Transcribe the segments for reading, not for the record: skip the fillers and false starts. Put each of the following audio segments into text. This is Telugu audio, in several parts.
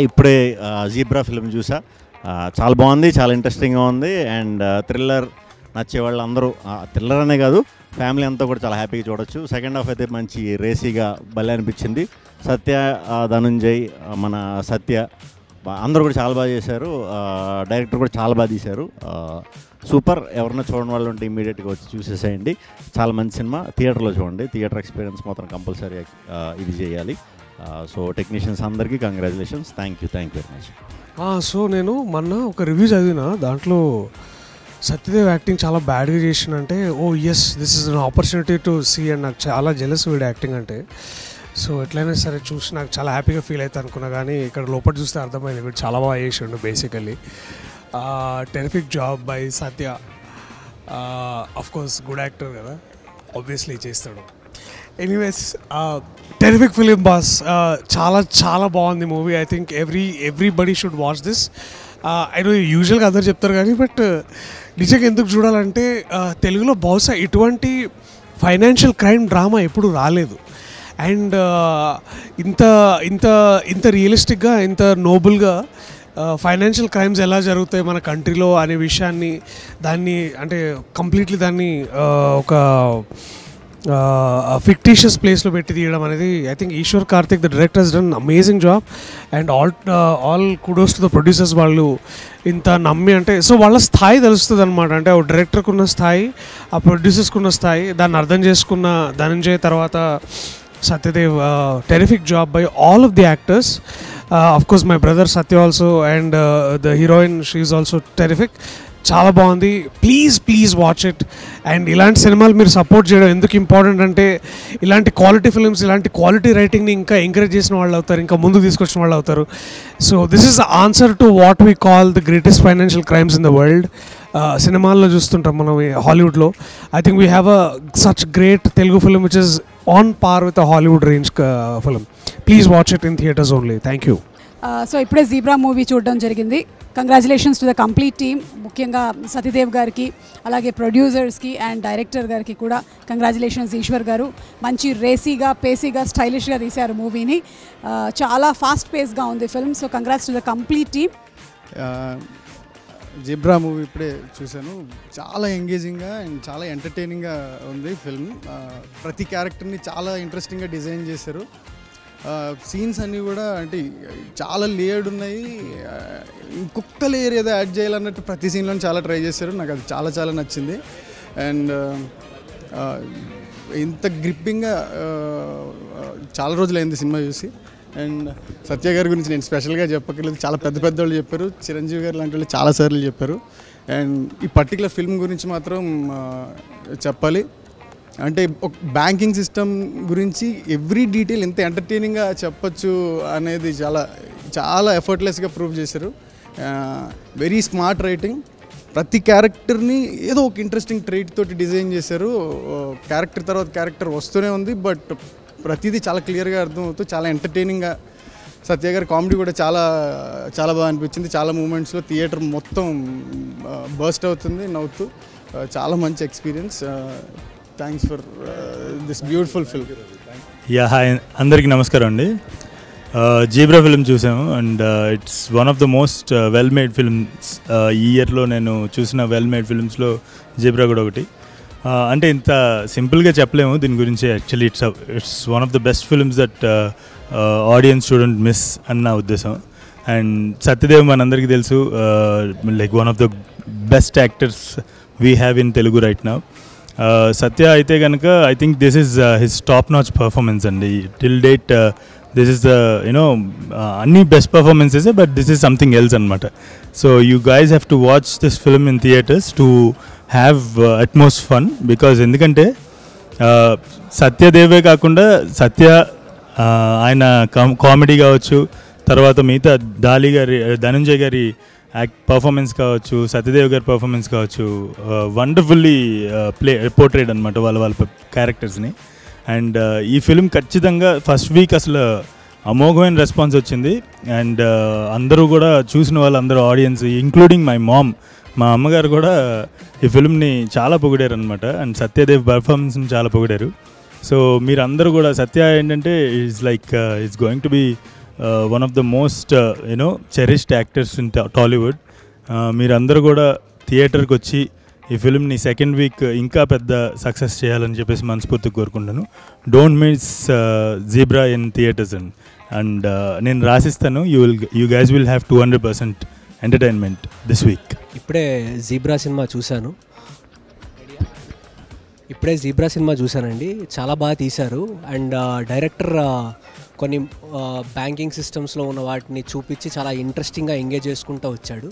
ఇప్పుడే జీబ్రా ఫిల్మ్ చూసా. చాలా బాగుంది, చాలా ఇంట్రెస్టింగ్గా ఉంది. అండ్ థ్రిల్లర్ నచ్చే వాళ్ళందరూ, థ్రిల్లర్ అనే కాదు ఫ్యామిలీ అంతా కూడా చాలా హ్యాపీగా చూడొచ్చు. సెకండ్ హాఫ్ అయితే మంచి రేసీగా భలే అనిపించింది. సత్య, ధనుంజయ్, మన సత్య అందరూ కూడా చాలా బాగా చేశారు. డైరెక్టర్ కూడా చాలా బాగా తీశారు. సూపర్. ఎవరన్నా చూడని వాళ్ళు ఉంటే ఇమీడియట్గా వచ్చి చూసేసేయండి. చాలా మంచి సినిమా. థియేటర్లో చూడండి. థియేటర్ ఎక్స్పీరియన్స్ మాత్రం కంపల్సరీ ఇది చేయాలి. సో టెక్నీషియన్స్ అందరికీ congratulations. Thank you very much. So నేను మొన్న ఒక రివ్యూ చదివిన, దాంట్లో సత్యదేవ్ యాక్టింగ్ చాలా బ్యాడ్గా చేసినంటే yes this is an opportunity to see, and నాకు చాలా జెలస్ వీడు యాక్టింగ్ అంటే. సో ఎట్లయినా సరే చూసి నాకు చాలా హ్యాపీగా ఫీల్ అవుతా అనుకున్నా, కానీ ఇక్కడ లోపల చూస్తే అర్థమైంది వీడు చాలా బాగా చేసిండు. Basically terrific job by Satya. Of course good actor కదా, ఆబ్వియస్లీ చేస్తాడు. Anyways terrific film boss. చాలా చాలా బాగుంది movie. I think everybody should watch this. I know యూజువల్గా అందరు చెప్తారు కానీ, బట్ నిజంగా ఎందుకు చూడాలంటే తెలుగులో బహుశా ఇటువంటి ఫైనాన్షియల్ క్రైమ్ డ్రామా ఎప్పుడు రాలేదు. అండ్ ఇంత ఇంత ఇంత రియలిస్టిక్గా, ఇంత నోబుల్గా ఫైనాన్షియల్ క్రైమ్స్ ఎలా జరుగుతాయి మన కంట్రీలో అనే విషయాన్ని, దాన్ని అంటే కంప్లీట్లీ దాన్ని ఒక ఫిక్టీషియస్ ప్లేస్లో పెట్టి తీయడం అనేది, I think Eshwar Karthik the director has done amazing job. And all kudos to the producers. వాళ్ళు ఇంత నమ్మి, అంటే సో వాళ్ళ స్థాయి తెలుస్తుంది అనమాట. అంటే ఆ డైరెక్టర్కి ఉన్న స్థాయి, ఆ ప్రొడ్యూసర్స్కి ఉన్న స్థాయి, దాన్ని అర్థం చేసుకున్న ధనంజయ్, తర్వాత Satyadev. Terrific job by all of the actors. Of course my brother Satya also, and the heroine she is also terrific. చాలా బాగుంది. Please watch it. అండ్ ఇలాంటి సినిమాలు మీరు సపోర్ట్ చేయడం ఎందుకు ఇంపార్టెంట్ అంటే, ఇలాంటి క్వాలిటీ ఫిల్మ్స్, ఇలాంటి క్వాలిటీ రైటింగ్ని ఇంకా ఎంకరేజ్ చేసిన వాళ్ళు అవుతారు, ఇంకా ముందుకు తీసుకొచ్చిన వాళ్ళు అవుతారు. So this is the answer to what we call the greatest financial crimes in the world. సినిమాల్లో చూస్తుంటాం మనం హాలీవుడ్లో. I think we have a such great Telugu film which is on par with a Hollywood range film. Please watch it in theatres only. Thank you. So ఇప్పుడే జీబ్రా మూవీ చూడడం జరిగింది. Congratulations to the complete team. ముఖ్యంగా సతీదేవ్ గారికి, అలాగే ప్రొడ్యూసర్స్కి అండ్ డైరెక్టర్ గారికి కూడా కంగ్రాచులేషన్స్. ఈశ్వర్ గారు మంచి రేసీగా, పేసీగా, స్టైలిష్గా తీశారు మూవీని. చాలా ఫాస్ట్ పేస్గా ఉంది film. So congrats to the complete team. Zebra movie ఇప్పుడే చూశాను. చాలా ఎంగేజింగ్గా అండ్ చాలా ఎంటర్టైనింగ్గా ఉంది ఫిల్మ్. ప్రతి క్యారెక్టర్ని చాలా ఇంట్రెస్టింగ్గా డిజైన్ చేశారు. సీన్స్ అన్నీ కూడా అంటే చాలా లేయర్డ్ ఉన్నాయి. ఇంకొక లేయర్ ఏదో యాడ్ చేయాలన్నట్టు ప్రతి సీన్లో చాలా ట్రై చేశారు. నాకు అది చాలా చాలా నచ్చింది. అండ్ ఇంత గ్రిప్పింగ్గా చాలా రోజులైంది సినిమా చూసి. అండ్ సత్య గారి గురించి నేను స్పెషల్గా చెప్పక్కర్లేదు, చాలా పెద్ద పెద్ద వాళ్ళు చెప్పారు. చిరంజీవి గారు లాంటి వాళ్ళు చాలాసార్లు చెప్పారు. అండ్ ఈ పర్టికులర్ ఫిల్మ్ గురించి మాత్రం చెప్పాలి. అంటే ఒక బ్యాంకింగ్ సిస్టమ్ గురించి ఎవ్రీ డీటెయిల్ ఎంత ఎంటర్టైనింగ్గా చెప్పచ్చు అనేది చాలా చాలా ఎఫర్ట్లెస్గా ప్రూవ్ చేశారు. Very smart writing. ప్రతి క్యారెక్టర్ని ఏదో ఒక ఇంట్రెస్టింగ్ ట్రైట్ తోటి డిజైన్ చేశారు. క్యారెక్టర్ తర్వాత క్యారెక్టర్ వస్తూనే ఉంది, బట్ ప్రతిదీ చాలా క్లియర్గా అర్థమవుతూ చాలా ఎంటర్టైనింగ్గా. సత్య గారి కామెడీ కూడా చాలా చాలా బాగా అనిపించింది. చాలా మూమెంట్స్లో థియేటర్ మొత్తం బర్స్ట్ అవుతుంది నవ్వుతూ. చాలా మంచి experience. Thanks for this beautiful film. Hi అందరికీ నమస్కారం అండి. జీబ్రా ఫిల్మ్ చూసాము and it's one of the most well made films. ఈ ఇయర్లో నేను చూసిన వెల్ మేడ్ ఫిల్మ్స్లో జీబ్రా కూడా ఒకటి. అంటే ఇంత సింపుల్గా చెప్పలేము దీని గురించి. Actually it's one of the best films that audience shouldn't miss అని నా ఉద్దేశం. అండ్ సత్యదేవ్ మనందరికీ తెలుసు, like one of the best actors we have in Telugu right now. Satya అయితే కనుక I think this is his top notch performance అండి. Till date this is the అన్ని best performances, but this is something else అనమాట. So you guys have to watch this film in theatres to have utmost fun. Because ఎందుకంటే సత్యదేవే కాకుండా సత్య ఆయన కామెడీ కావచ్చు, తర్వాత మిగతా ధనంజయ్ గారి పర్ఫార్మెన్స్ కావచ్చు, సత్యదేవ్ గారి పర్ఫార్మెన్స్ కావచ్చు, వండర్ఫుల్లీ పోర్ట్రేట్ అనమాట వాళ్ళ క్యారెక్టర్స్ని. అండ్ ఈ ఫిల్మ్ ఖచ్చితంగా ఫస్ట్ వీక్ అసలు అమోఘమైన రెస్పాన్స్ వచ్చింది. అండ్ అందరూ కూడా చూసిన వాళ్ళందరూ ఆడియన్స్ ఇంక్లూడింగ్ మై మామ్, మా అమ్మగారు కూడా ఈ ఫిల్మ్ని చాలా పొగిడారు అనమాట. అండ్ సత్యదేవ్ పర్ఫార్మెన్స్ని చాలా పొగిడారు. సో మీరందరూ కూడా సత్య ఏంటంటే is like is going to be one of the most cherished actors in Tollywood. మీరందరూ కూడా థియేటర్కి వచ్చి ఈ ఫిల్మ్ని సెకండ్ వీక్ ఇంకా పెద్ద సక్సెస్ చేయాలని చెప్పేసి మనస్ఫూర్తిగా కోరుకుంటాను. Don't miss zebra in theatres and నేను రాసిస్తాను. You guys will have 200% entertainment this week. ఇప్పుడే జీబ్రా సినిమా చూశానండి. చాలా బాగా తీశారు. అండ్ డైరెక్టర్ కొన్ని బ్యాంకింగ్ సిస్టమ్స్లో ఉన్న వాటిని చూపించి చాలా ఇంట్రెస్టింగ్గా ఎంగేజ్ చేసుకుంటూ వచ్చాడు.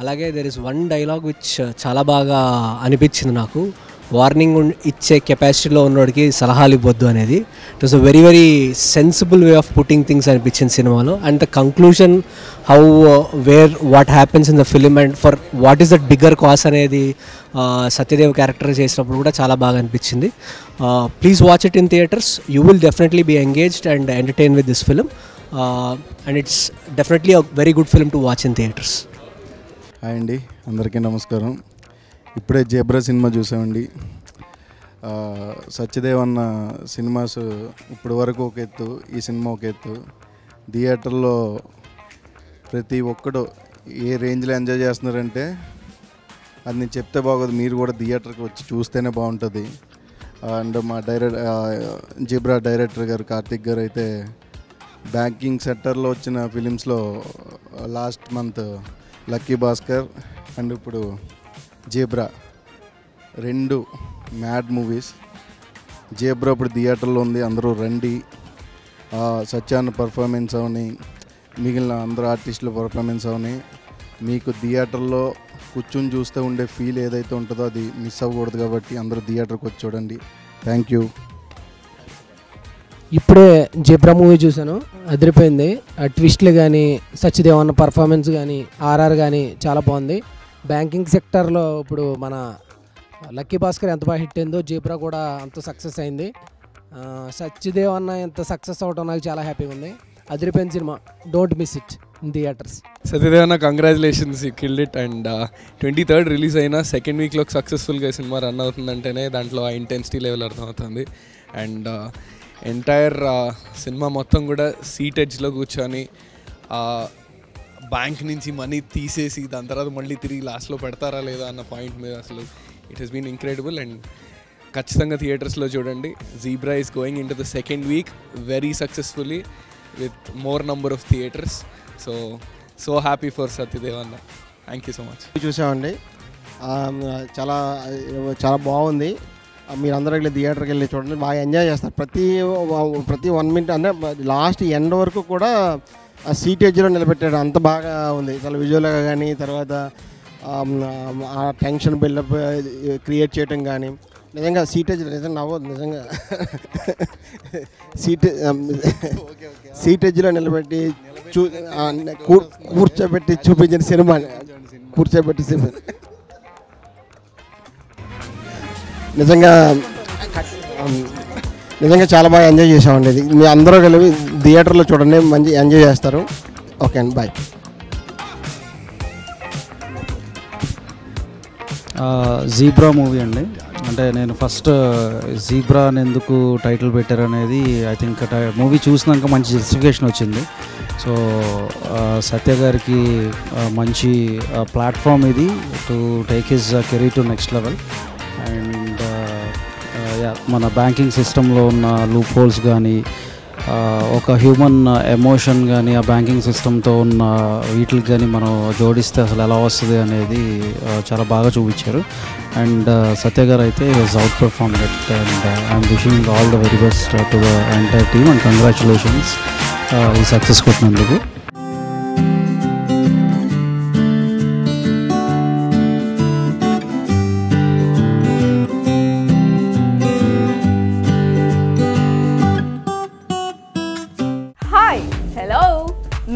అలాగే there is one dialogue which చాలా బాగా అనిపించింది నాకు. వార్నింగ్ ఇచ్చే కెపాసిటీలో ఉన్నోడికి సలహాలు ఇవ్వద్దు అనేది. It was a very very sensible way of putting things అనిపించింది సినిమాలో. And the conclusion how what happens in the film and for what is that bigger cause అనేది సత్యదేవ్ క్యారెక్టర్ చేసినప్పుడు కూడా చాలా బాగా అనిపించింది. Please watch it in theatres. You will definitely be engaged and entertain with this film and it's definitely a very good film to watch in theatres. Hi అండి, అందరికీ నమస్కారం. ఇప్పుడే జీబ్రా సినిమా చూసామండి. సత్యదేవ్ అన్న సినిమాస్ ఇప్పటి వరకు ఒక ఎత్తు, ఈ సినిమా ఒక ఎత్తు. థియేటర్లో ప్రతి ఒక్కడు ఏ రేంజ్లో ఎంజాయ్ చేస్తున్నారంటే అది నేను చెప్తే బాగోదు, మీరు కూడా థియేటర్కి వచ్చి చూస్తేనే బాగుంటుంది. అండ్ మా జీబ్రా డైరెక్టర్ గారు కార్తిక్ గారు అయితే బ్యాంకింగ్ సెక్టర్లో వచ్చిన ఫిలిమ్స్లో last month Lucky Bhaskar and ఇప్పుడు జీబ్రా 2 మ్యాడ్ మూవీస్. జీబ్రా ఇప్పుడు థియేటర్లో ఉంది, అందరూ రండి. సత్యాన్న పర్ఫార్మెన్స్ అవని, మిగిలిన అందరూ ఆర్టిస్టుల పర్ఫార్మెన్స్ అవని, మీకు థియేటర్లో కూర్చొని చూస్తే ఉండే ఫీల్ ఏదైతే ఉంటుందో అది మిస్ అవ్వకూడదు. కాబట్టి అందరూ థియేటర్కి వచ్చి చూడండి. Thank you. ఇప్పుడే జీబ్రా మూవీ చూశాను, అదిరిపోయింది. ట్విస్ట్లు కానీ, సత్యదేవ్ అన్న పర్ఫార్మెన్స్ కానీ, ఆర్ఆర్ కానీ చాలా బాగుంది. బ్యాంకింగ్ సెక్టర్లో ఇప్పుడు మన లక్కీ భాస్కర్ ఎంత బాగా హిట్ అయిందో జీబ్రా కూడా అంత సక్సెస్ అయింది. సత్యదేవ్ అన్న ఎంత సక్సెస్ అవడం నాకు చాలా హ్యాపీగా ఉంది. అదిరిపోయిన సినిమా, don't miss it in theatres. Satyadev అన్న congratulations, you killed it. And 23rd release అయినా సెకండ్ వీక్లో సక్సెస్ఫుల్గా సినిమా రన్ అవుతుందంటేనే దాంట్లో ఆ ఇంటెన్సిటీ లెవెల్ అర్థమవుతుంది. అండ్ ఎంటైర్ సినిమా మొత్తం కూడా సీట్ ఎడ్జ్లో కూర్చొని బ్యాంక్ నుంచి మనీ తీసేసి దాని తర్వాత మళ్ళీ తిరిగి లాస్ట్లో పెడతారా లేదా అన్న పాయింట్ మీద అసలు it has been incredible. And ఖచ్చితంగా థియేటర్స్లో చూడండి. Zebra is going into the second week very successfully with more number of theatres. So happy for Satyadev అన్న. Thank you so much. చూసామండి, చాలా చాలా బాగుంది. మీరందరూ వెళ్ళి థియేటర్కి వెళ్ళి చూడండి, బాగా ఎంజాయ్ చేస్తారు. ప్రతి 1 minute అంటే లాస్ట్ ఎండ్ వరకు కూడా ఆ సీట్ ఎడ్జ్లో నిలబెట్టాడు, అంత బాగా ఉంది. చాలా విజువల్గా కానీ, తర్వాత ఆ టెన్షన్ బిల్డప్ క్రియేట్ చేయటం కానీ, నిజంగా సీట్ ఎడ్జ్ నిజంగా నవ్వదు. నిజంగా సీట్ ఎడ్జ్లో నిలబెట్టి కూర్చోబెట్టి చూపించిన సినిమా, కూర్చోబెట్టి సినిమా నిజంగా చాలా బాగా ఎంజాయ్ చేసామండి. ఇది మీ అందరూ కలిపి థియేటర్లో చూడండి, మంచి ఎంజాయ్ చేస్తారు. ఓకే అండి, బాయ్. జీబ్రా మూవీ అండి. అంటే నేను ఫస్ట్ జీబ్రా అని ఎందుకు టైటిల్ పెట్టారనేది ఐ థింక్ మూవీ చూసినాక మంచి జస్టిఫికేషన్ వచ్చింది. సో సత్య గారికి మంచి ప్లాట్ఫామ్ ఇది to take his career to next level. And మన బ్యాంకింగ్ సిస్టంలో ఉన్న లూప్ హోల్స్ కానీ, ఒక హ్యూమన్ ఎమోషన్ కానీ, ఆ బ్యాంకింగ్ సిస్టంతో ఉన్న వీటికి కానీ మనం జోడిస్తే అసలు ఎలా వస్తుంది అనేది చాలా బాగా చూపించారు. అండ్ సత్య గారు అయితే was out performed it. And I'm wishing all the very best to the entire team and congratulations ఈ సక్సెస్ కొట్టినందుకు.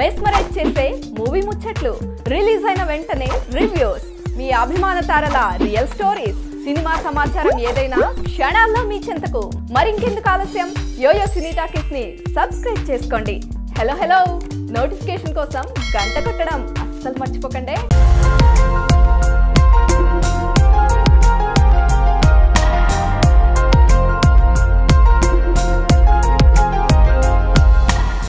మెస్మరైజ్ చేసే మూవీ ముచ్చట్లు, రిలీజ్ అయిన వెంటనే రివ్యూస్, మీ అభిమాన తారల రియల్ స్టోరీస్, సినిమా సమాచారం ఏదైనా క్షణాల్లో మీ చెంతకు. మరింకెందుకు ఆలస్యం, యోయో సినీ టాకీస్ ని సబ్స్క్రైబ్ చేసుకోండి. హలో నోటిఫికేషన్ కోసం గంట కొట్టడం అస్సలు మర్చిపోకండి.